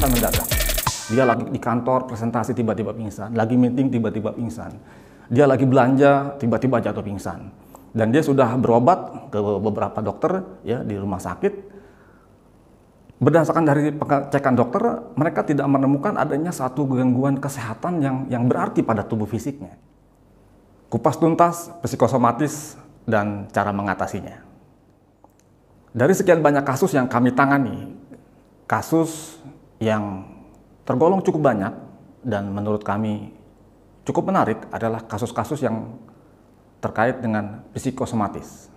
pingsan mendadak. Dia lagi di kantor presentasi tiba-tiba pingsan, lagi meeting tiba-tiba pingsan. Dia lagi belanja tiba-tiba jatuh pingsan. Dan dia sudah berobat ke beberapa dokter ya di rumah sakit. Berdasarkan dari pengecekan dokter, mereka tidak menemukan adanya satu gangguan kesehatan yang berarti pada tubuh fisiknya. Kupas tuntas psikosomatis dan cara mengatasinya. Dari sekian banyak kasus yang kami tangani, kasus yang tergolong cukup banyak dan menurut kami cukup menarik adalah kasus-kasus yang terkait dengan psikosomatis.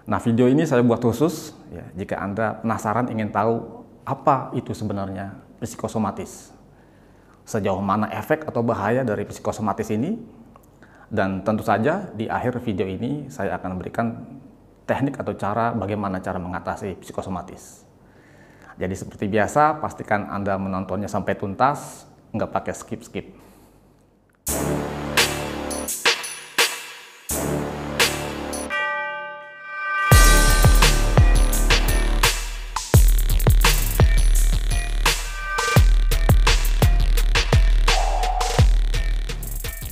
Nah, video ini saya buat khusus ya, jika Anda penasaran ingin tahu apa itu sebenarnya psikosomatis, sejauh mana efek atau bahaya dari psikosomatis ini, dan tentu saja di akhir video ini saya akan berikan teknik atau cara bagaimana cara mengatasi psikosomatis. Jadi seperti biasa, pastikan Anda menontonnya sampai tuntas, nggak pakai skip-skip.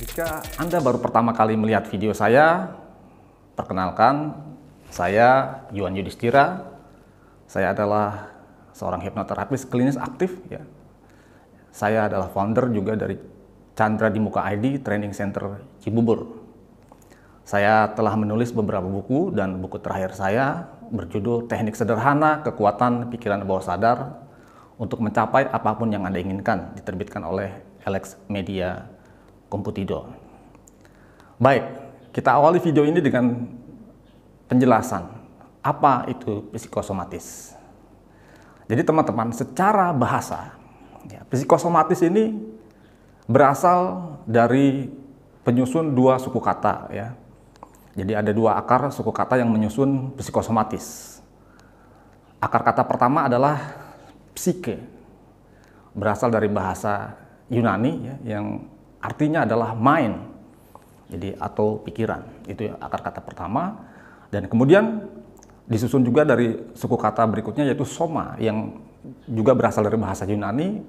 Jika Anda baru pertama kali melihat video saya, perkenalkan, saya Yuan Yudhistira. Saya adalah seorang hipnoterapis klinis aktif. Ya. Saya adalah founder juga dari Chandra di Muka ID Training Center Cibubur. Saya telah menulis beberapa buku dan buku terakhir saya berjudul Teknik Sederhana Kekuatan Pikiran Bawah Sadar untuk Mencapai Apapun yang Anda Inginkan, diterbitkan oleh Alex Media Komputido. Baik, kita awali video ini dengan penjelasan apa itu psikosomatis. Jadi teman-teman, secara bahasa, ya, psikosomatis ini berasal dari penyusun dua suku kata. Ya. Jadi ada dua akar suku kata yang menyusun psikosomatis. Akar kata pertama adalah psike, berasal dari bahasa Yunani ya, yang artinya adalah mind, jadi atau pikiran. Itu akar kata pertama. Dan kemudian disusun juga dari suku kata berikutnya yaitu soma, yang juga berasal dari bahasa Yunani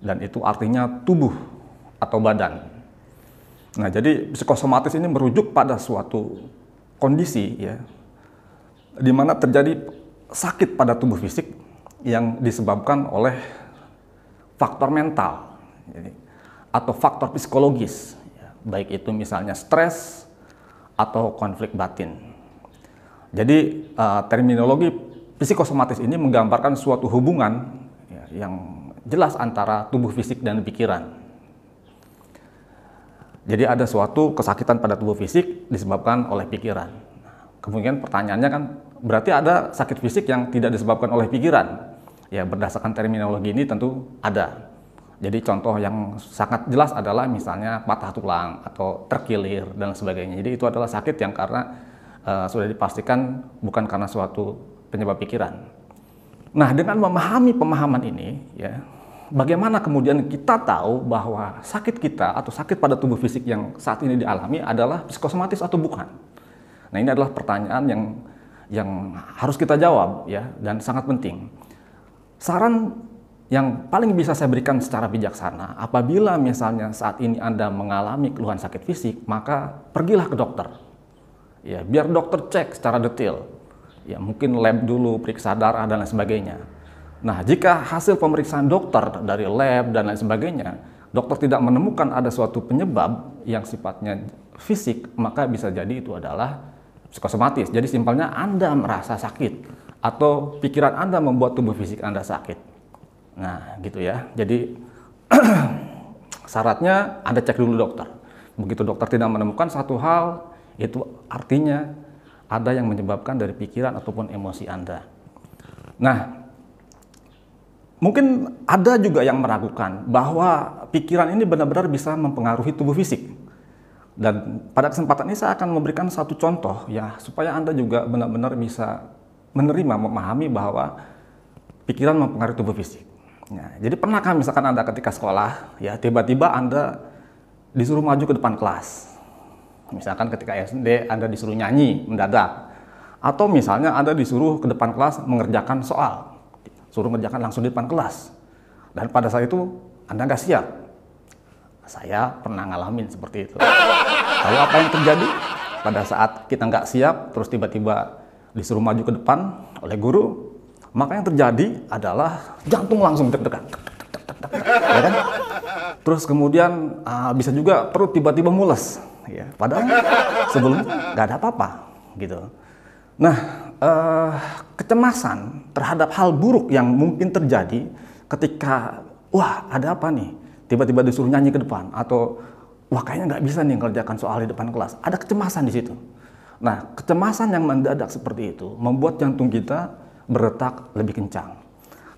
dan itu artinya tubuh atau badan. Nah, jadi psikosomatis ini merujuk pada suatu kondisi ya, di mana terjadi sakit pada tubuh fisik yang disebabkan oleh faktor mental. Atau faktor psikologis, ya, baik itu misalnya stres atau konflik batin. Jadi terminologi psikosomatis ini menggambarkan suatu hubungan ya, yang jelas antara tubuh fisik dan pikiran. Jadi ada suatu kesakitan pada tubuh fisik disebabkan oleh pikiran. Kemudian pertanyaannya kan, berarti ada sakit fisik yang tidak disebabkan oleh pikiran? Ya, berdasarkan terminologi ini tentu ada. Jadi contoh yang sangat jelas adalah misalnya patah tulang atau terkilir dan sebagainya. Jadi itu adalah sakit yang karena sudah dipastikan bukan karena suatu penyebab pikiran. Nah, dengan memahami pemahaman ini, ya, bagaimana kemudian kita tahu bahwa sakit kita atau sakit pada tubuh fisik yang saat ini dialami adalah psikosomatis atau bukan? Nah, ini adalah pertanyaan yang harus kita jawab ya, dan sangat penting. Saran yang paling bisa saya berikan secara bijaksana, apabila misalnya saat ini Anda mengalami keluhan sakit fisik, maka pergilah ke dokter. Ya, biar dokter cek secara detail. Ya, mungkin lab dulu, periksa darah dan lain sebagainya. Nah, jika hasil pemeriksaan dokter dari lab dan lain sebagainya, dokter tidak menemukan ada suatu penyebab yang sifatnya fisik, maka bisa jadi itu adalah psikosomatis. Jadi simpelnya Anda merasa sakit atau pikiran Anda membuat tubuh fisik Anda sakit. Nah, gitu ya. Jadi syaratnya Anda cek dulu dokter. Begitu dokter tidak menemukan satu hal, itu artinya ada yang menyebabkan dari pikiran ataupun emosi Anda. Nah, mungkin ada juga yang meragukan bahwa pikiran ini benar-benar bisa mempengaruhi tubuh fisik. Dan pada kesempatan ini saya akan memberikan satu contoh ya, supaya Anda juga benar-benar bisa menerima, memahami bahwa pikiran mempengaruhi tubuh fisik. Nah, jadi pernahkah misalkan Anda ketika sekolah, ya tiba-tiba Anda disuruh maju ke depan kelas. Misalkan ketika SD Anda disuruh nyanyi mendadak. Atau misalnya Anda disuruh ke depan kelas mengerjakan soal. Suruh mengerjakan langsung di depan kelas. Dan pada saat itu Anda nggak siap. Saya pernah ngalamin seperti itu. Lalu apa yang terjadi? Pada saat kita nggak siap, terus tiba-tiba disuruh maju ke depan oleh guru, maka yang terjadi adalah jantung langsung deg-degan. Ya kan? Terus kemudian bisa juga perut tiba-tiba mules. Ya, padahal sebelumnya nggak ada apa-apa. Gitu. Nah, kecemasan terhadap hal buruk yang mungkin terjadi ketika, wah ada apa nih? Tiba-tiba disuruh nyanyi ke depan, atau wah kayaknya nggak bisa nih ngerjakan soal di depan kelas. Ada kecemasan di situ. Nah, kecemasan yang mendadak seperti itu membuat jantung kita berdetak lebih kencang.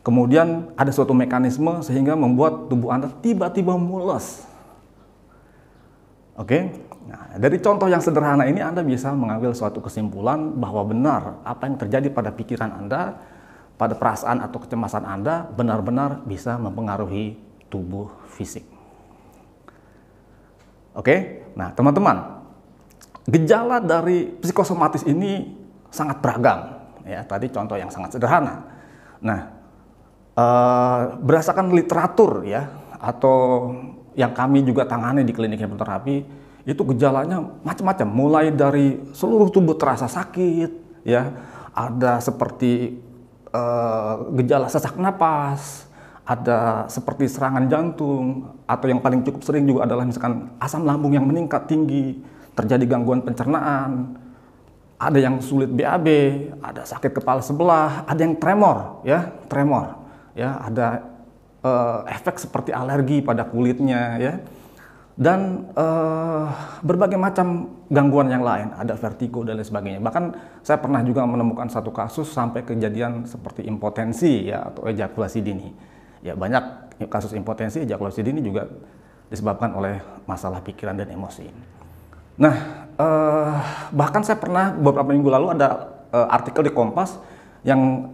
Kemudian ada suatu mekanisme sehingga membuat tubuh Anda tiba-tiba mules. Oke? Nah, dari contoh yang sederhana ini Anda bisa mengambil suatu kesimpulan bahwa benar apa yang terjadi pada pikiran Anda, pada perasaan atau kecemasan Anda benar-benar bisa mempengaruhi tubuh fisik. Oke? Nah, teman-teman, gejala dari psikosomatis ini sangat beragam. Ya, tadi contoh yang sangat sederhana. Nah, berdasarkan literatur ya, atau yang kami juga tangani di klinik hipnoterapi, itu gejalanya macam-macam. Mulai dari seluruh tubuh terasa sakit, ya, ada seperti gejala sesak napas, ada seperti serangan jantung, atau yang paling cukup sering juga adalah misalkan asam lambung yang meningkat tinggi, terjadi gangguan pencernaan, ada yang sulit BAB, ada sakit kepala sebelah, ada yang tremor, ya, ada efek seperti alergi pada kulitnya, ya, dan berbagai macam gangguan yang lain, ada vertigo dan lain sebagainya. Bahkan saya pernah juga menemukan satu kasus sampai kejadian seperti impotensi, ya, atau ejakulasi dini. Ya, banyak kasus impotensi, ejakulasi dini juga disebabkan oleh masalah pikiran dan emosi. Nah, bahkan saya pernah beberapa minggu lalu ada artikel di Kompas yang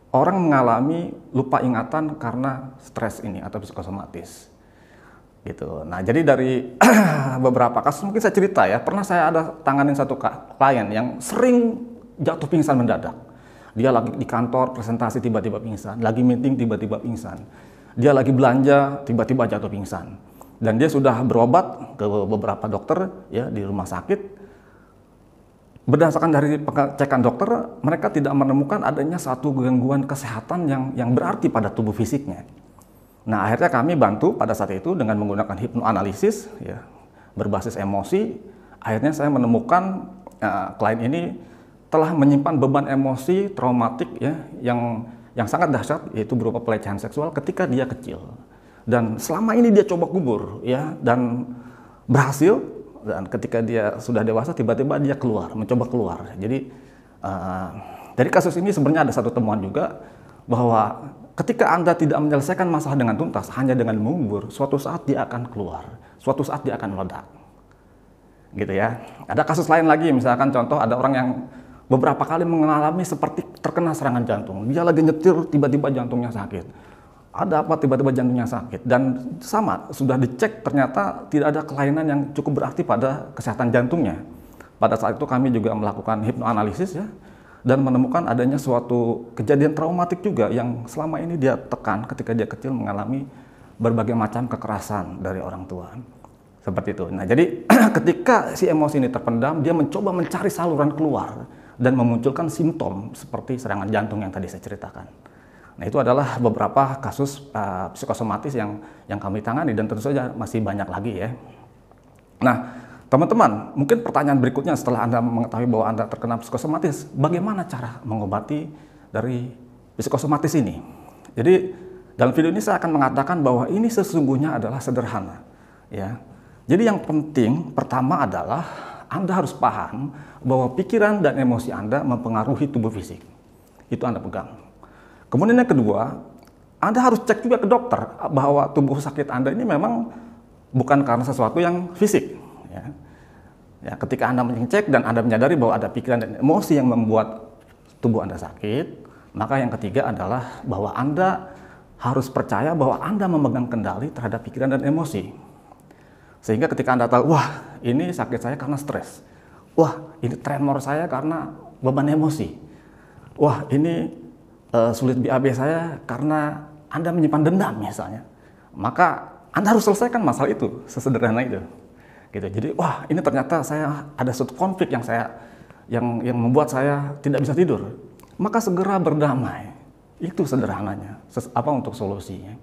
orang mengalami lupa ingatan karena stres ini atau psikosomatis. Gitu. Nah, jadi dari beberapa kasus mungkin saya cerita ya, pernah saya ada tanganin satu klien yang sering jatuh pingsan mendadak. Dia lagi di kantor presentasi tiba-tiba pingsan, lagi meeting tiba-tiba pingsan. Dia lagi belanja tiba-tiba jatuh pingsan. Dan dia sudah berobat ke beberapa dokter ya di rumah sakit. Berdasarkan dari pengecekan dokter, mereka tidak menemukan adanya satu gangguan kesehatan yang berarti pada tubuh fisiknya. Nah, akhirnya kami bantu pada saat itu dengan menggunakan hipnoanalisis ya, berbasis emosi. Akhirnya saya menemukan klien ini telah menyimpan beban emosi traumatik ya yang sangat dahsyat, yaitu berupa pelecehan seksual ketika dia kecil. Dan selama ini dia coba kubur ya, dan berhasil. Dan ketika dia sudah dewasa tiba-tiba dia mencoba keluar. Jadi dari kasus ini sebenarnya ada satu temuan juga bahwa ketika Anda tidak menyelesaikan masalah dengan tuntas hanya dengan mengubur, suatu saat dia akan keluar, suatu saat dia akan meledak. Gitu ya. Ada kasus lain lagi, misalkan contoh ada orang yang beberapa kali mengalami seperti terkena serangan jantung. Dia lagi nyetir tiba-tiba jantungnya sakit. Ada apa tiba-tiba jantungnya sakit, dan sama sudah dicek ternyata tidak ada kelainan yang cukup berarti pada kesehatan jantungnya. Pada saat itu kami juga melakukan hipnoanalisis ya, dan menemukan adanya suatu kejadian traumatik juga yang selama ini dia tekan ketika dia kecil mengalami berbagai macam kekerasan dari orang tua. Seperti itu. Nah, jadi ketika si emosi ini terpendam, dia mencoba mencari saluran keluar dan memunculkan simptom seperti serangan jantung yang tadi saya ceritakan. Nah, itu adalah beberapa kasus psikosomatis yang kami tangani, dan tentu saja masih banyak lagi ya. Nah, teman-teman, mungkin pertanyaan berikutnya setelah Anda mengetahui bahwa Anda terkena psikosomatis, bagaimana cara mengobati dari psikosomatis ini? Jadi, dalam video ini saya akan mengatakan bahwa ini sesungguhnya adalah sederhana. Ya. Jadi yang penting pertama adalah Anda harus paham bahwa pikiran dan emosi Anda mempengaruhi tubuh fisik. Itu Anda pegang. Kemudian yang kedua, Anda harus cek juga ke dokter bahwa tubuh sakit Anda ini memang bukan karena sesuatu yang fisik. Ya, ketika Anda mengecek dan Anda menyadari bahwa ada pikiran dan emosi yang membuat tubuh Anda sakit, maka yang ketiga adalah bahwa Anda harus percaya bahwa Anda memegang kendali terhadap pikiran dan emosi. Sehingga ketika Anda tahu, wah ini sakit saya karena stres, wah ini tremor saya karena beban emosi, wah ini sulit BAB saya karena Anda menyimpan dendam misalnya, maka Anda harus selesaikan masalah itu, sesederhana itu. Gitu. Jadi, wah, ini ternyata saya ada suatu konflik yang membuat saya tidak bisa tidur. Maka segera berdamai. Itu sederhananya. Apa untuk solusinya?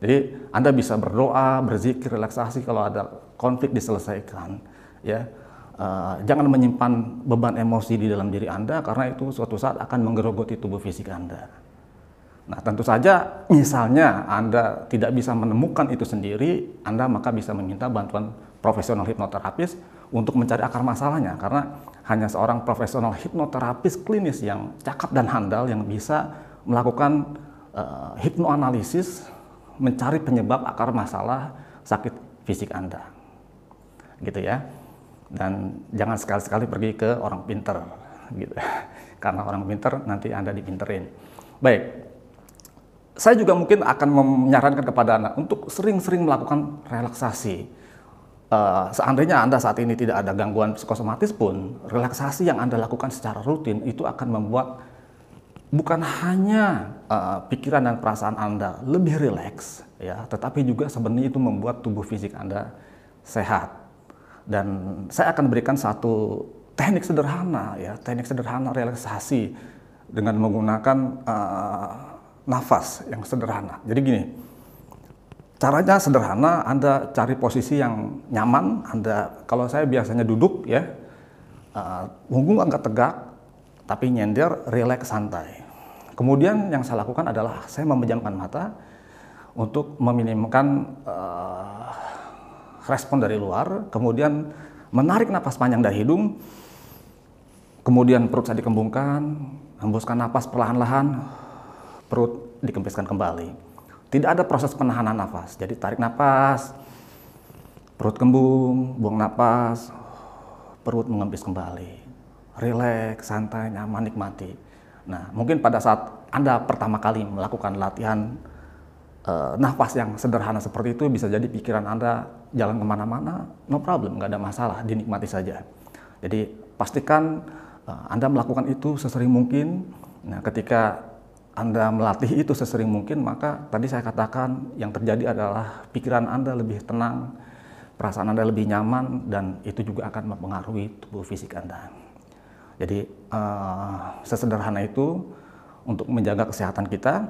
Jadi Anda bisa berdoa, berzikir, relaksasi kalau ada konflik diselesaikan. Ya, jangan menyimpan beban emosi di dalam diri Anda karena itu suatu saat akan menggerogoti tubuh fisik Anda. Nah, tentu saja misalnya Anda tidak bisa menemukan itu sendiri, Anda maka bisa meminta bantuan profesional hipnoterapis untuk mencari akar masalahnya, karena hanya seorang profesional hipnoterapis klinis yang cakap dan handal yang bisa melakukan hipnoanalisis, mencari penyebab akar masalah sakit fisik Anda. Gitu ya. Dan jangan sekali-sekali pergi ke orang pinter gitu. Karena orang pinter nanti Anda dipinterin. Baik. Saya juga mungkin akan menyarankan kepada Anda untuk sering-sering melakukan relaksasi. Seandainya Anda saat ini tidak ada gangguan psikosomatis pun, relaksasi yang Anda lakukan secara rutin itu akan membuat bukan hanya pikiran dan perasaan Anda lebih rileks, ya, tetapi juga sebenarnya itu membuat tubuh fisik Anda sehat. Dan saya akan berikan satu teknik sederhana, ya, teknik sederhana relaksasi dengan menggunakan nafas yang sederhana. Jadi gini, caranya sederhana, Anda cari posisi yang nyaman. Kalau saya biasanya duduk, ya, punggung agak tegak, tapi nyender, rileks, santai. Kemudian yang saya lakukan adalah saya memejamkan mata untuk meminimkan respon dari luar, kemudian menarik napas panjang dari hidung, kemudian perut saya dikembungkan, hembuskan napas perlahan-lahan, perut dikempiskan kembali. Tidak ada proses penahanan nafas. Jadi tarik napas, perut kembung, buang napas, perut mengempis kembali. Rileks, santai, nyaman, nikmati. Nah, mungkin pada saat Anda pertama kali melakukan latihan nafas yang sederhana seperti itu, bisa jadi pikiran Anda jalan kemana-mana, no problem, nggak ada masalah, dinikmati saja. Jadi pastikan Anda melakukan itu sesering mungkin. Nah, ketika Anda melatih itu sesering mungkin, maka tadi saya katakan yang terjadi adalah pikiran Anda lebih tenang, perasaan Anda lebih nyaman, dan itu juga akan mempengaruhi tubuh fisik Anda. Jadi sesederhana itu untuk menjaga kesehatan kita.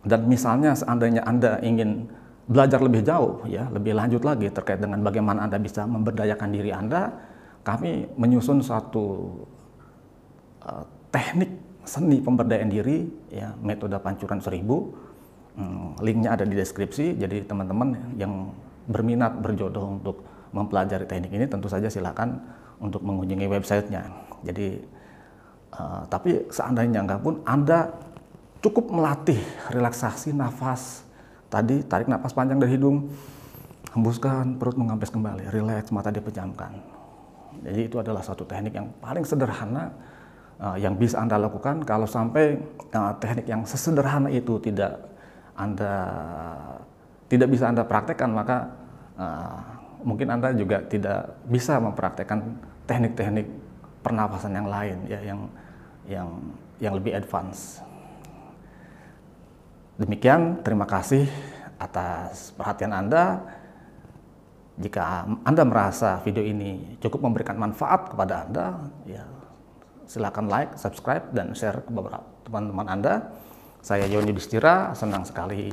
Dan misalnya seandainya Anda ingin belajar lebih jauh, ya, lebih lanjut lagi terkait dengan bagaimana Anda bisa memberdayakan diri Anda, kami menyusun suatu teknik seni pemberdayaan diri, ya, metode pancuran 1000. Linknya ada di deskripsi. Jadi teman-teman yang berminat berjodoh untuk mempelajari teknik ini tentu saja silakan untuk mengunjungi websitenya. Jadi tapi seandainya enggak pun, Anda cukup melatih relaksasi nafas tadi, tarik napas panjang dari hidung, hembuskan, perut mengempis kembali, rileks, mata dipejamkan. Jadi itu adalah satu teknik yang paling sederhana yang bisa Anda lakukan. Kalau sampai teknik yang sesederhana itu tidak bisa Anda praktekkan, maka mungkin Anda juga tidak bisa mempraktekkan teknik-teknik pernapasan yang lain, ya, yang lebih advance. Demikian, terima kasih atas perhatian Anda. Jika Anda merasa video ini cukup memberikan manfaat kepada Anda, ya, silakan like, subscribe, dan share ke beberapa teman-teman Anda. Saya Yuan Yudhistira, senang sekali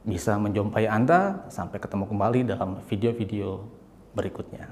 bisa menjumpai Anda. Sampai ketemu kembali dalam video-video berikutnya.